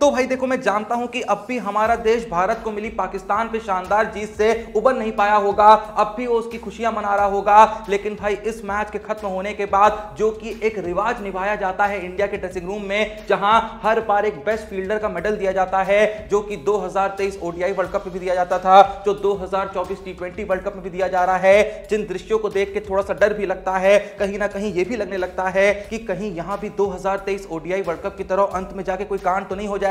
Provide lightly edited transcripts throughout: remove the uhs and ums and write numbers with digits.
तो भाई देखो, मैं जानता हूं कि अब भी हमारा देश भारत को मिली पाकिस्तान पे शानदार जीत से उबर नहीं पाया होगा, अब भी वो उसकी खुशियां मना रहा होगा। लेकिन भाई इस मैच के खत्म होने के बाद जो कि एक रिवाज निभाया जाता है इंडिया के ड्रेसिंग रूम में, जहां हर बार एक बेस्ट फील्डर का मेडल दिया जाता है, जो कि 2023 ओडीआई वर्ल्ड कप में भी दिया जाता था, जो 2024 टी20 वर्ल्ड कप में भी दिया जा रहा है। जिन दृश्यों को देख के थोड़ा सा डर भी लगता है, कहीं ना कहीं ये भी लगने लगता है कि कहीं यहां भी 2023 ओडीआई वर्ल्ड कप की तरह अंत में जाके कोई कांड तो नहीं हो जाएगा।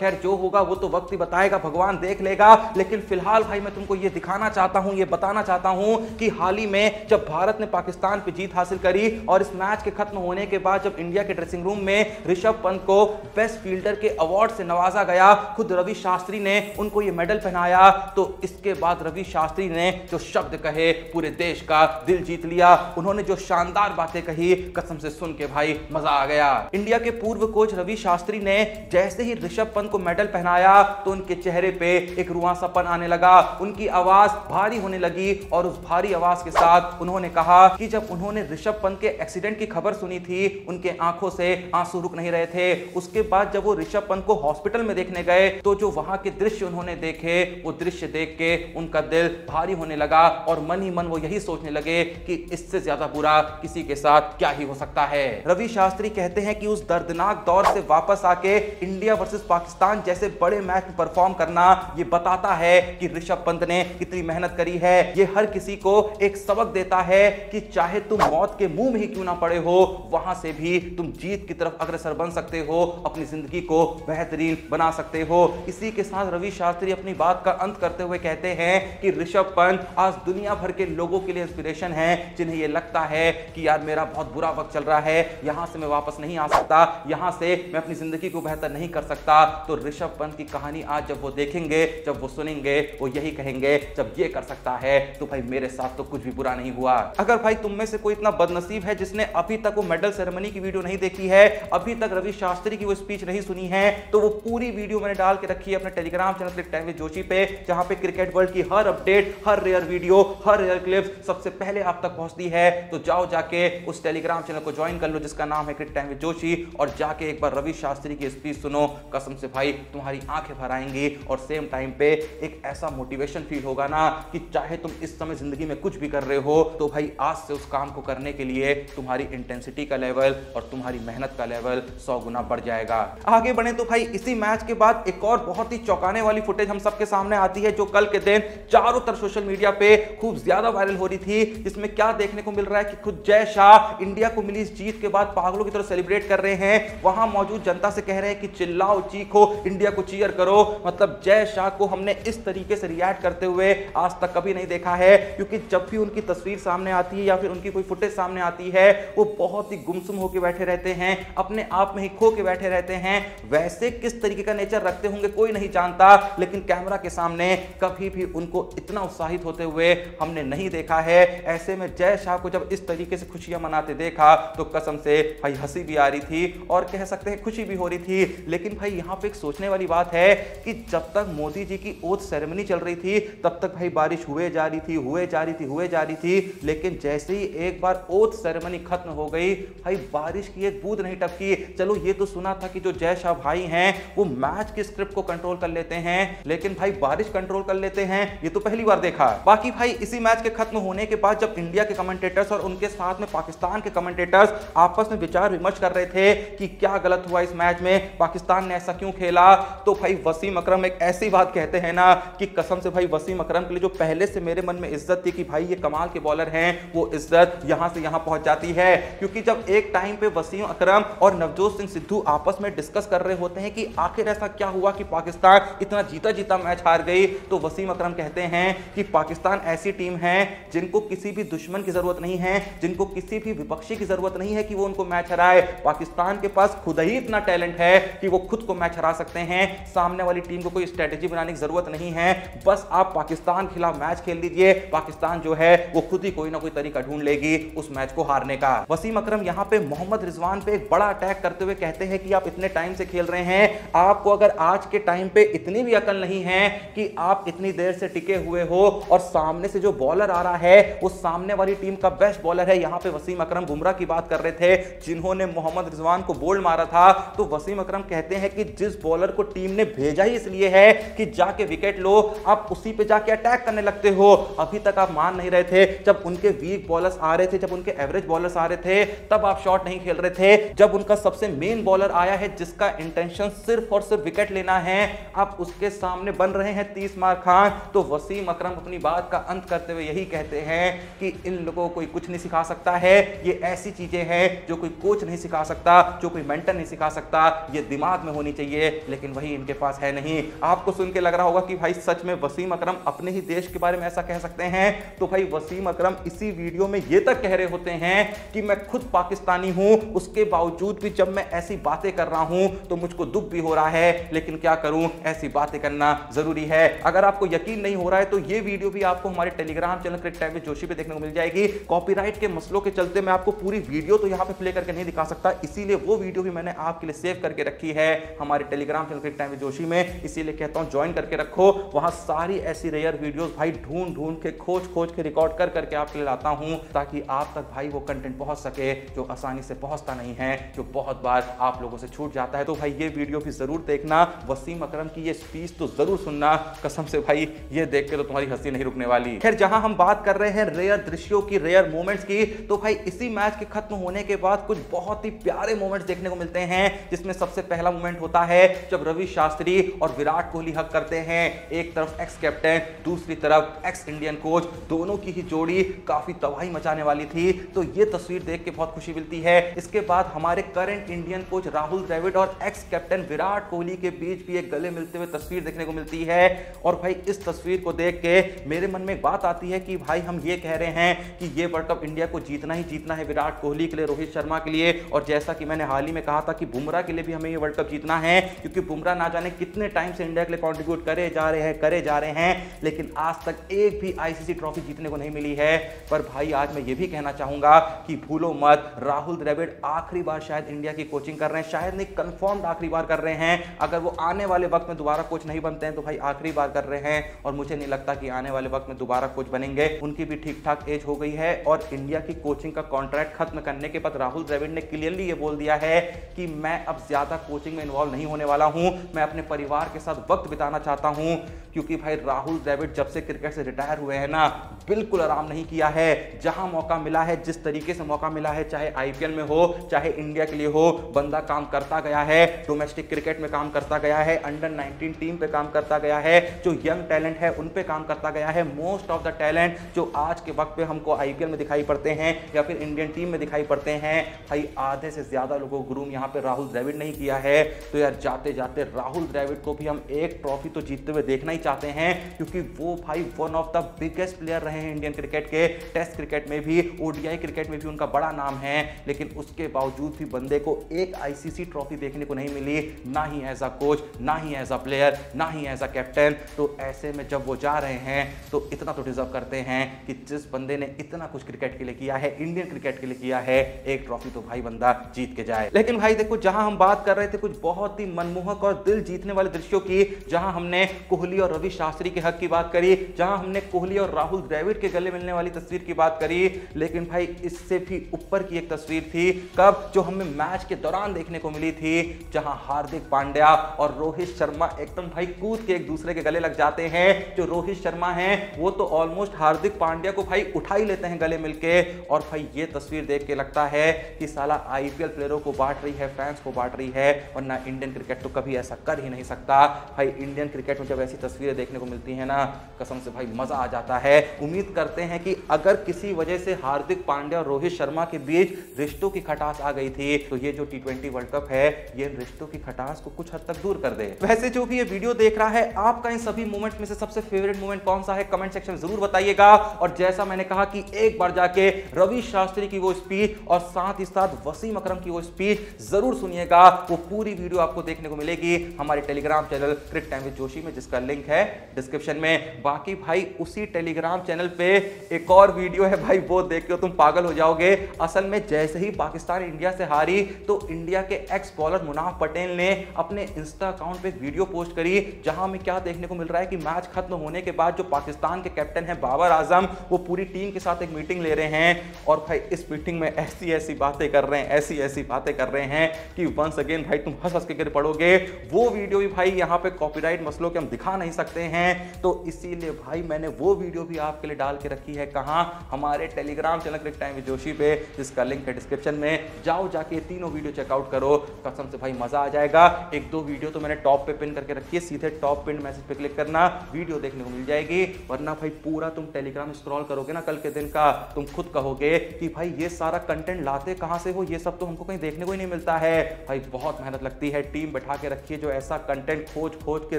खैर, जो होगा वो तो वक्त ही बताएगा, भगवान देख लेगा। लेकिन फिलहाल भाई मैं तुमको ये दिखाना चाहता हूं, ये बताना चाहता हूं कि हाल ही में जब भारत ने पाकिस्तान पे जीत हासिल करी और इस मैच के खत्म होने के बाद जब इंडिया के ड्रेसिंग रूम में ऋषभ पंत को बेस्ट फील्डर के अवार्ड से नवाजा गया, खुद रवि शास्त्री ने उनको ये मेडल पहनाया, तो इसके बाद रवि शास्त्री ने जो शब्द कहे पूरे देश का दिल जीत लिया। उन्होंने जो शानदार बातें कही, कसम से सुन के भाई मजा आ गया। इंडिया के पूर्व कोच रवि शास्त्री ने जैसे ही ऋषभ पंत को मेडल पहनाया तो उनके चेहरे पे एक रुआंसापन आने लगा, उनकी आवाज भारी होने लगी और उस भारी आवाज के साथ उन्होंने कहा कि जब उन्होंने ऋषभ पंत के एक्सीडेंट की खबर सुनी थी, उनके आंखों से आंसू रुक नहीं रहे थे। उसके बाद जब वो ऋषभ पंत को हॉस्पिटल में देखने गए तो जो वहां के दृश्य उन्होंने देखे, वो दृश्य देख के उनका दिल भारी होने लगा और मन ही मन वो यही सोचने लगे कि इससे ज्यादा बुरा किसी के साथ क्या ही हो सकता है। रवि शास्त्री कहते हैं कि उस दर्दनाक दौर से वापस आके इंडिया वर्सेस पाकिस्तान जैसे बड़े मैच में परफॉर्म करना ये बताता है कि ऋषभ पंत ने कितनी मेहनत करी है। ये हर किसी को एक सबक देता है कि चाहे तुम मौत के मुंह में ही क्यों ना पड़े हो, वहां से भी तुम जीत की तरफ अग्रसर बन सकते हो, अपनी जिंदगी को बेहतरीन बना सकते हो। इसी के साथ रवि शास्त्री अपनी बात का अंत करते हुए कहते हैं कि ऋषभ पंत आज दुनिया भर के लोगों के लिए इंस्पिरेशन है, जिन्हें ये लगता है कि यार मेरा बहुत बुरा वक्त चल रहा है, यहां से मैं वापस नहीं आ सकता, यहां से मैं अपनी जिंदगी को बेहतर नहीं कर सकता। तो ऋषभ पंत की कहानी आज जब वो देखेंगे, जब वो सुनेंगे, वो यही कहेंगे जब ये कर सकता है तो भाई मेरे साथ तो कुछ भी बुरा नहीं हुआ। अगर भाई तुम में से कोई इतना बदनसीब है जिसने अभी तक वो मेडल सेरेमनी की वीडियो नहीं देखी है, अभी तक रवि शास्त्री की वो स्पीच नहीं सुनी है, तो वो पूरी वीडियो मैंने डाल के रखी है अपने Telegram channel cricket time with Joshi पे, जहां पे क्रिकेट वर्ल्ड की हर अपडेट, हर रेयर वीडियो, हर रेयर क्लिप्स सबसे पहले आप तक पहुंचती है। तो जाओ जाके उस टेलीग्राम चैनल को ज्वाइन कर लो जिसका नाम है क्रिकेट टाइम विद जोशी, और जाके एक बार रवि शास्त्री की स्पीच सुनो। कसम से भाई तुम्हारी आंखें भर आएंगी और सेम टाइम पे एक ऐसा मोटिवेशन फील होगा ना कि चाहे तुम इस समय जिंदगी में कुछ भी कर रहे हो, तो भाई आज से उस काम को करने के लिए तुम्हारी इंटेंसिटी का लेवल और तुम्हारी मेहनत का लेवल 100 गुना बढ़ जाएगा। आगे बढ़े तो भाई इसी मैच के बाद एक और बहुत ही चौंकाने वाली फुटेज हम सबके सामने आती है, जो कल के दिन चारों तरफ सोशल मीडिया पे खूब ज्यादा वायरल हो रही थी, जिसमें क्या देखने को मिल रहा है कि खुद जय शाह इंडिया को मिली इस जीत के बाद पागलों की तरह सेलिब्रेट कर रहे हैं। वहां मौजूद जनता से कह रहे हैं कि चिल्लाओ, चीखो, इंडिया को चीयर करो। मतलब जय शाह को हमने इस तरीके से रिएक्ट करते हुए आज तक कभी नहीं देखा है, क्योंकि जब भी उनकी तस्वीर सामने आती है या फिर उनकी कोई फुटेज सामने आती है, वो बहुत ही गुमसुम होकर बैठे रहते हैं, अपने आप में ही खो के बैठे रहते हैं। वैसे किस तरीके का नेचर रखते होंगे कोई नहीं जानता, लेकिन कैमरा के सामने कभी भी उनको इतना उत्साहित होते हुए हमने नहीं देखा है। ऐसे में जय शाह को जब इस तरीके से खुशियां मनाते देखा तो कसम से भाई हंसी भी आ रही थी और कह सकते हैं खुशी भी हो रही थी। लेकिन भाई यहां पे एक सोचने वाली बात है कि जब तक मोदी जी की ओथ सेरेमनी चल रही थी तब तक भाई बारिश हुए जा रही थी, लेकिन जैसे ही एक बार ओथ सेरेमनी खत्म हो गई, भाई बारिश की एक बूंद नहीं टपकी। चलो ये तो सुना था कि जो जय शाह भाई हैं वो मैच की स्क्रिप्ट को कंट्रोल कर लेते हैं, लेकिन भाई बारिश कंट्रोल कर लेते हैं, ये तो पहली बार देखा। बाकी भाई इसी मैच के खत्म होने के बाद जब इंडिया के कमेंटेटर्स और उनके साथ में पाकिस्तान के कमेंटेटर्स आपस में विचार विमर्श कर रहे थे कि क्या गलत हुआ इस मैच में, पाकिस्तान ने ऐसा क्यों खेला, तो भाई वसीम अकरम एक ऐसी बात कहते हैं ना कि कसम से भाई वसीम अकरम के लिए जो पहले से मेरे मन में इज्जत थी कि भाई ये कमाल के बॉलर हैं, वो इज्जत यहां से यहां पहुंच जाती है। क्योंकि जब एक टाइम पे वसीम अकरम और नवजोत सिंह सिद्धू आपस में डिस्कस कर रहे होते हैं कि आखिर ऐसा क्या हुआ कि पाकिस्तान इतना जीता जीता मैच हार गई, तो वसीम अकरम कहते हैं कि पाकिस्तान ऐसी टीम है जिनको किसी भी दुश्मन की जरूरत नहीं है, जिनको किसी भी विपक्षी की जरूरत नहीं है कि वो उनको मैच हराए। पाकिस्तान के पास खुद ही इतना टैलेंट है कि वो खुद को मैच हरा सकते हैं। सामने वाली टीम को कोई स्ट्रेटेजी बनाने की जरूरत नहीं है, बस आप पाकिस्तान के खिलाफ मैच खेल लीजिए, पाकिस्तान जो है वो खुद ही कोई ना कोई तरीका ढूंढ लेगी उस मैच को हारने का। वसीम अकरम यहाँ पे मोहम्मद रिजवान पे एक बड़ा अटैक करते हुए कहते हैं कि आप इतने टाइम से खेल रहे हैं, आपको अगर आज के टाइम पे इतनी भी अकल नहीं है कि आप इतनी देर से टिके हुए हो और सामने से जो बॉलर आ रहा है वो सामने वाली टीम का बेस्ट बॉलर है। यहाँ पे वसीम अकरम बुमराह की बात कर रहे थे जिन्होंने मोहम्मद रिजवान को बोल्ड मारा था, तो वसीम अकरम कहते हैं कि जिस बॉलर को टीम ने भेजा ही इसलिए है कि जाके विकेट लो, आप उसी पे जाके अटैक करने लगते हो। अभी तक आप मान नहीं रहे थे, जब उनके वीक बॉलर्स आ रहे थे, जब उनके एवरेज बॉलर्स आ रहे थे, तब आप शॉट नहीं खेल रहे थे। जब उनका सबसे मेन बॉलर आया है जिसका इंटेंशन सिर्फ और सिर्फ विकेट लेना है, आप उसके सामने बन रहे हैं 30 मार खान। तो वसीम अकरम अपनी बात का अंत करते हुए यही कहते हैं कि इन लोगों को कोई कुछ नहीं सिखा सकता है, ये ऐसी चीजें हैं जो कोई कोच नहीं सिखा सकता, जो कोई मेंटर नहीं सिखा सकता, ये दिमाग में होनी चाहिए, लेकिन वही इनके पास है नहीं। आपको सुन के लग रहा होगा कि भाई सच में वसीम अकरम अपने ही देश के बारे में ऐसा कह सकते हैं, तो भाई वसीम अकरम इसी वीडियो में ये तक कह रहे होते हैं कि मैं खुद पाकिस्तानी हूं, उसके बावजूद भी जब मैं ऐसी बातें कर रहा हूं तो मुझको दुख भी हो रहा है, लेकिन क्या करूं, ऐसी बातें करना जरूरी है। अगर आपको यकीन नहीं हो रहा है तो ये वीडियो भी आपको हमारे Telegram channel cricket time with Joshi पे देखने को मिल जाएगी। कॉपीराइट के मसलों के चलते मैं आपको पूरी वीडियो तो यहां पे प्ले करके नहीं दिखा सकता, इसीलिए वो वीडियो भी मैंने आपके लिए सेव करके रखी है हमारे Telegram channel cricket time with Joshi में, इसीलिए कहता हूं ज्वाइन करके रखो। वहां सारी ऐसी रेयर वीडियोस भाई ढूंढ ढूंढ के खोज के रिकॉर्ड कर करके आपके लिए लाता हूं, ताकि आप तक भाई वो कंटेंट पहुंच सके जो आसानी से पहुंचता नहीं है, जो बहुत बार आप लोगों से छूट जाता है। तो भाई ये वीडियो भी जरूर देखना, वसीम अकरम की ये स्पीच तो जरूर सुनना, कसम से भाई ये देख के तो तुम्हारी हंसी नहीं रुकने वाली। खैर जहां हम बात कर रहे हैं रेयर दृश्यों की, रेयर मोमेंट्स की, तो भाई इसी मैच के खत्म होने के बाद कुछ बहुत ही प्यारे मोमेंट्स देखने को मिलते हैं, जिसमें सबसे पहला मोमेंट होता है जब रवि शास्त्री और विराट कोहली हक करते हैं। एक तरफ एक्स कैप्टन, दूसरी तरफ एक्स इंडियन कोच, दोनों की ही जोड़ी काफी तबाही मचाने वाली थी, तो ये तस्वीर देख के बहुत खुशी मिलती है। इसके बाद हमारे current Indian coach Rahul Dravid और एक्स कैप्टन विराट कोहली के बीच भी एक गले मिलते हुए तस्वीर देखने को मिलती है। और भाई इस तस्वीर को देख के मेरे मन में एक बात आती है कि भाई हम ये कह रहे हैं कि ये वर्ल्ड कप इंडिया को जीतना ही जीतना है, विराट कोहली के लिए, रोहित शर्मा के लिए, और जैसा कि मैंने हाल ही में कहा था कि बुमराह के लिए भी हमें ये वर्ल्ड कप जीतना है, क्योंकि बुमराह ना जाने कितने टाइम से इंडिया के लिए कंट्रीब्यूट करे जा रहे हैं, लेकिन आज तक एक भी आईसीसी ट्रॉफी जीतने को नहीं मिली है। पर भाई आज मैं ये भी कहना चाहूंगा कि भूलो मत, राहुल द्रविड़ आखिरी बार शायद इंडिया की कोचिंग कर रहे हैं, शायद नहीं कंफर्म्ड आखिरी बार कर रहे हैं। अगर वो आने वाले वक्त में दोबारा कोच नहीं बनते हैं तो भाई आखिरी बार कर रहे हैं, और मुझे नहीं लगता कि आने वाले वक्त में दोबारा कोच बनेंगे। उनकी भी ठीक ठाक एज हो गई है, और इंडिया की कोचिंग का कॉन्ट्रैक्ट खत्म करने के बाद राहुल द्रविड़ ने क्लियरली ये बोल दिया है कि मैं अब ज्यादा कोचिंग में इन्वॉल्व नहीं होने वाला हूं, मैं अपने परिवार के साथ वक्त बिताना चाहता हूं। क्योंकि भाई राहुल द्रविड़ जब से क्रिकेट से रिटायर हुए हैं ना, बिल्कुल आराम नहीं किया है। जहां मौका मिला है, जिस तरीके से मौका मिला है, चाहे आईपीएल में हो, चाहे इंडिया के लिए हो, बंदा काम करता गया है। डोमेस्टिक क्रिकेट में काम करता गया है, अंडर 19 टीम पे काम करता गया है, जो यंग टैलेंट है उन पे काम करता गया है। मोस्ट ऑफ द टैलेंट जो आज के वक्त पे हमको आईपीएल में दिखाई पड़ते हैं या फिर इंडियन टीम में दिखाई पड़ते हैं, भाई आधे से ज्यादा लोगों को ग्रूम यहाँ पे राहुल द्रविड़ नहीं किया है। तो यार जाते जाते राहुल द्रविड़ को भी हम एक ट्रॉफी तो जीतते हुए देखना ही चाहते हैं, क्योंकि वो भाई one of the biggest player रहे हैं इंडियन क्रिकेट के। टेस्ट क्रिकेट में भी, ओडीआई क्रिकेट में भी उनका बड़ा नाम है, लेकिन उसके बावजूद भी बंदे को एक आईसीसी ट्रॉफी देखने को नहीं मिली, ना ही एज अ कोच, ना ही एज अ प्लेयर, ना ही एज अ कैप्टन। तो ऐसे में जब वो जा रहे हैं तो इतना तो डिजर्व करते हैं कि जिस बंदे ने इतना कुछ क्रिकेट के लिए किया है, इंडियन क्रिकेट के लिए किया है, एक ट्रॉफी तो भाई बंदा जीत के जाए। लेकिन भाई देखो, जहां हम बात कर रहे थे कुछ बहुत ही मनमोहक और दिल जीतने वाले दृश्यों की, जहां हमने कोहली और रवि शास्त्री के हक की बात करी, जहां हमने कोहली और राहुल द्रविड़ के गले मिलने वाली तस्वीर की बात करी, लेकिन भाई इससे भी ऊपर की एक तस्वीर थी, कब, जो हमें मैच के दौरान देखने को मिली थी, जहां हार्दिक पांड्या और रोहित शर्मा एकदम भाई कूद के एक दूसरे के गले लग जाते हैं। जो रोहित शर्मा हैं वो तो ऑलमोस्ट हार्दिक पांड्या को भाई उठा ही लेते हैं गले मिलके, और भाई ये तस्वीर देख के लगता है कि साला आईपीएल प्लेयरों को बांट रही है, फैंस को बांट रही है, वरना इंडियन क्रिकेट तो कभी ऐसा कर ही नहीं सकता। भाई इंडियन क्रिकेट में जब ऐसी तस्वीरें देखने को मिलती है ना, कसम से भाई मजा आ जाता है। उम्मीद करते हैं कि अगर किसी वजह से हार्दिक पांड्या और रोहित शर्मा के बीच रिश्तों की खटास आ गई थी, तो ये जो T20 वर्ल्ड कप है ये रिश्तों की खटास को कुछ हद तक दूर कर दे। वैसे जो भी ये वीडियो देख रहा है, आपका इन सभी मोमेंट में से सबसे फेवरेट मोमेंट कौन सा है, कमेंट सेक्शन में जरूर बताइएगा। और जैसा मैंने कहा कि एक बार जाके रवि शास्त्री की वो स्पीच और साथ ही साथ वसीम अकरम की वो स्पीच जरूर सुनिएगा। वो पूरी वीडियो आपको देखने को मिलेगी हमारे Telegram channel cricket time with Joshi में, जिसका लिंक है डिस्क्रिप्शन में। बाकी भाई उसी टेलीग्राम चैनल पे एक और वीडियो है भाई, वो देख के तुम पागल हो जाओगे। असल में जैसे ही पाकिस्तान इंडिया से हारी तो इंडिया के एक्स बॉलर मुनाफ पटेल ने अपने इंस्टा अकाउंट पे वीडियो पोस्ट करी, जहां में क्या देखने को मिल रहा है कि मैच खत्म होने के बाद जो पाकिस्तान के कैप्टन है बाबर आजम, वो पूरी टीम के साथ एक मीटिंग ले रहे हैं, और भाई इस मीटिंग में ऐसी ऐसी बातें कर रहे हैं, ऐसी ऐसी बातें कर रहे हैं कि वंस अगेन भाई तुम हंस फंस के गिर पड़ोगे। वो वीडियो भी भाई यहाँ पे कॉपीराइट मसलों के हम दिखा नहीं सकते हैं, तो इसीलिए भाई मैंने वो वीडियो भी आपके लिए डाल के रखी है। कहां? हमारे Telegram channel cric time with Joshi पे, जिसका लिंक है डिस्क्रिप्शन में। जाओ जाके तीनों वीडियो चेकआउट करो, कसम से भाई मजा आ जाएगा। एक दो वीडियो तो मैंने टॉप पे पिन करके रखी है, सीधे टॉप पिन मैसेज पे क्लिक करना, वीडियो देखने को मिल जाएगी। वरना भाई पूरा तुम टेलीग्राम स्क्रॉल करोगे ना कल के दिन का, तुम खुद कहोगे कि भाई ये सारा कंटेंट लाते कहां से हो, ये सब तो हमको कहीं देखने को ही नहीं मिलता है। भाई बहुत मेहनत लगती है, टीम बैठा के रखी है जो ऐसा कंटेंट खोज खोज के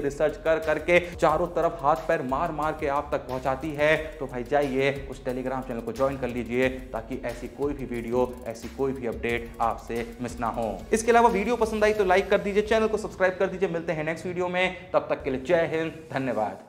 रिसर्च कर करके चारों तरफ हाथ पैर मार मार के आप तक पहुंचाती है। तो भाई जाइए उस टेलीग्राम चैनल को ज्वाइन कर लीजिए, ताकि ऐसी कोई भी वीडियो, ऐसी कोई भी अपडेट आपसे मिस ना हो। इसके अलावा वीडियो पसंद आई तो लाइक कर दीजिए, चैनल को सब्सक्राइब कर दीजिए। मिलते हैं नेक्स्ट वीडियो में, तब तक के लिए जय हिंद, धन्यवाद।